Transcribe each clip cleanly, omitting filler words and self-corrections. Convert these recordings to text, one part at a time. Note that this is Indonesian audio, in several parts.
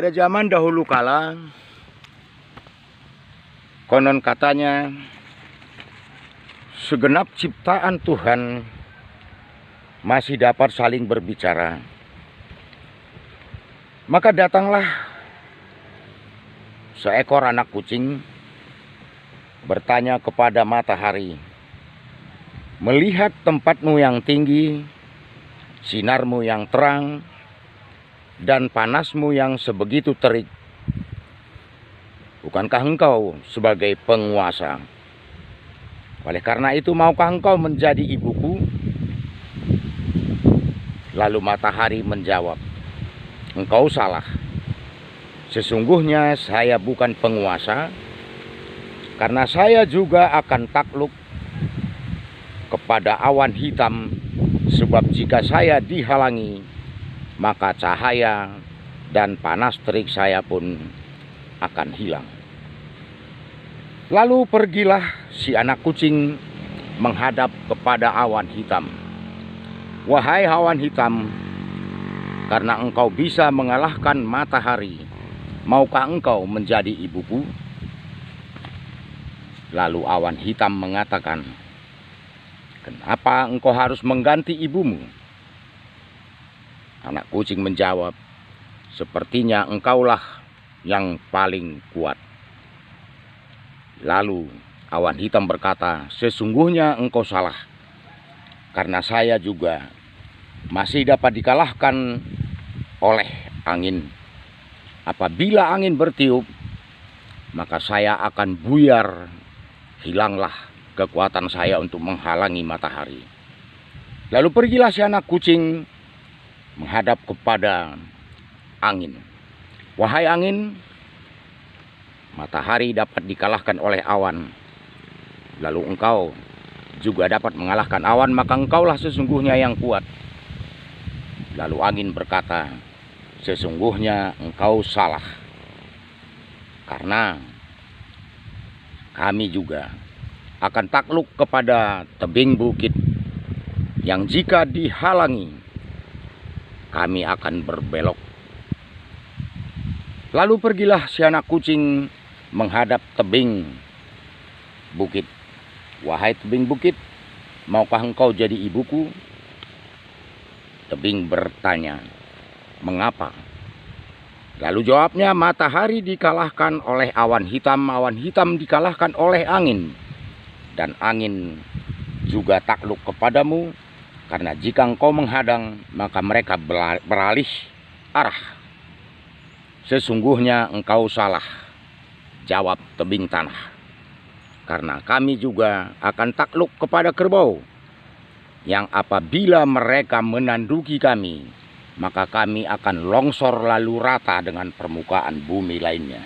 Pada zaman dahulu kala, konon katanya segenap ciptaan Tuhan masih dapat saling berbicara. Maka datanglah seekor anak kucing bertanya kepada matahari, "Melihat tempatmu yang tinggi, sinarmu yang terang, dan panasmu yang sebegitu terik, bukankah engkau sebagai penguasa? Oleh karena itu, maukah engkau menjadi ibuku?" Lalu matahari menjawab, "Engkau salah. Sesungguhnya saya bukan penguasa, karena saya juga akan takluk kepada awan hitam, sebab jika saya dihalangi, maka cahaya dan panas terik saya pun akan hilang." Lalu pergilah si anak kucing menghadap kepada awan hitam. "Wahai awan hitam, karena engkau bisa mengalahkan matahari, maukah engkau menjadi ibuku?" Lalu awan hitam mengatakan, "Kenapa engkau harus mengganti ibumu?" Anak kucing menjawab, "Sepertinya engkaulah yang paling kuat." Lalu awan hitam berkata, "Sesungguhnya engkau salah, karena saya juga masih dapat dikalahkan oleh angin. Apabila angin bertiup, maka saya akan buyar, hilanglah kekuatan saya untuk menghalangi matahari." Lalu pergilah si anak kucing menghadap kepada angin. "Wahai angin, matahari dapat dikalahkan oleh awan, lalu engkau juga dapat mengalahkan awan, maka engkaulah sesungguhnya yang kuat." Lalu angin berkata, "Sesungguhnya engkau salah, karena kami juga akan takluk kepada tebing bukit, yang jika dihalangi, kami akan berbelok." Lalu pergilah si anak kucing menghadap tebing bukit. "Wahai tebing bukit, maukah engkau jadi ibuku?" Tebing bertanya, "Mengapa?" Lalu jawabnya, "Matahari dikalahkan oleh awan hitam dikalahkan oleh angin, dan angin juga takluk kepadamu, karena jika engkau menghadang, maka mereka beralih arah." "Sesungguhnya engkau salah," jawab tebing tanah, "karena kami juga akan takluk kepada kerbau, yang apabila mereka menanduki kami, maka kami akan longsor lalu rata dengan permukaan bumi lainnya."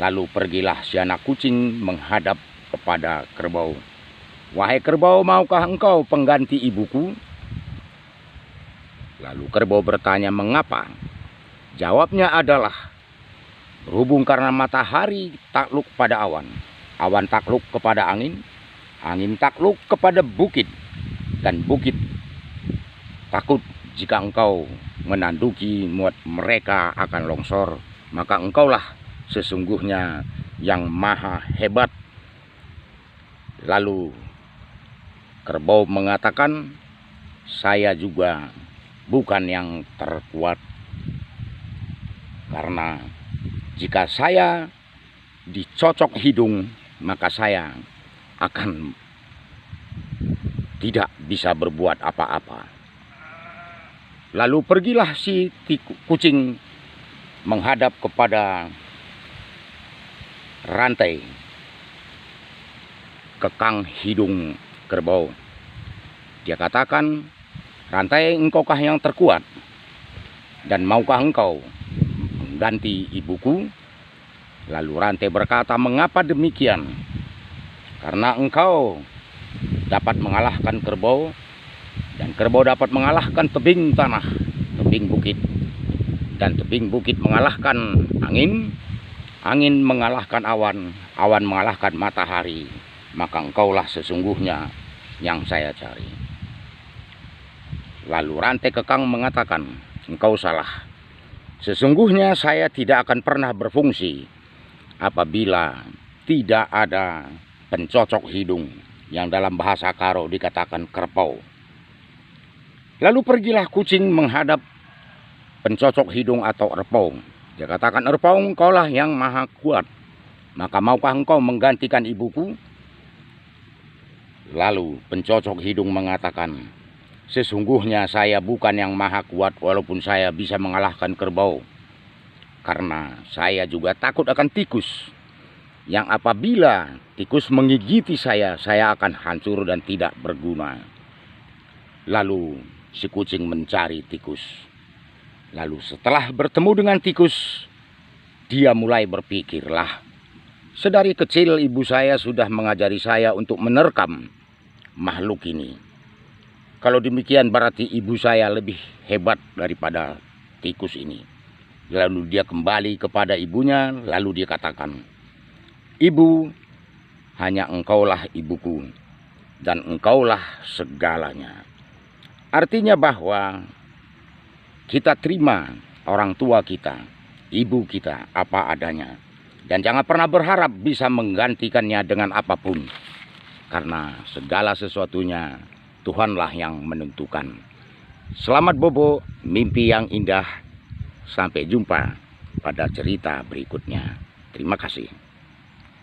Lalu pergilah si anak kucing menghadap kepada kerbau. "Wahai kerbau, maukah engkau pengganti ibuku?" Lalu kerbau bertanya, "Mengapa?" Jawabnya adalah, "Berhubung karena matahari takluk pada awan, awan takluk kepada angin, angin takluk kepada bukit, dan bukit takut jika engkau menanduki mereka akan longsor, maka engkaulah sesungguhnya yang maha hebat." Lalu kerbau mengatakan, "Saya juga bukan yang terkuat, karena jika saya dicocok hidung, maka saya akan tidak bisa berbuat apa-apa." Lalu pergilah si kucing menghadap kepada rantai kekang hidung kerbau. Dia katakan, "Rantai, engkaukah yang terkuat? Dan maukah engkau mengganti ibuku?" Lalu rantai berkata, "Mengapa demikian? Karena engkau dapat mengalahkan kerbau, dan kerbau dapat mengalahkan tebing tanah, tebing bukit, dan tebing bukit mengalahkan angin, angin mengalahkan awan, awan mengalahkan matahari, maka engkaulah sesungguhnya yang saya cari." Lalu rantai kekang mengatakan, "Engkau salah, Sesungguhnya saya tidak akan pernah berfungsi apabila tidak ada pencocok hidung yang dalam bahasa Karo dikatakan kerbau. Lalu pergilah kucing menghadap pencocok hidung atau erpong. Dia katakan, "Erpong, engkaulah yang maha kuat. Maka maukah engkau menggantikan ibuku?" Lalu pencocok hidung mengatakan, "Sesungguhnya saya bukan yang maha kuat walaupun saya bisa mengalahkan kerbau. Karena saya juga takut akan tikus. Yang apabila tikus menggigiti saya akan hancur dan tidak berguna." Lalu si kucing mencari tikus. Lalu setelah bertemu dengan tikus, dia mulai berpikir, sedari kecil ibu saya sudah mengajari saya untuk menerkam makhluk ini. Kalau demikian berarti ibu saya lebih hebat daripada tikus ini. Lalu dia kembali kepada ibunya, lalu dia katakan, "Ibu, hanya engkaulah ibuku, dan engkaulah segalanya." Artinya bahwa kita terima orang tua kita, ibu kita apa adanya. Dan jangan pernah berharap bisa menggantikannya dengan apapun. Karena segala sesuatunya Tuhanlah yang menentukan. Selamat bobo, mimpi yang indah. Sampai jumpa pada cerita berikutnya. Terima kasih.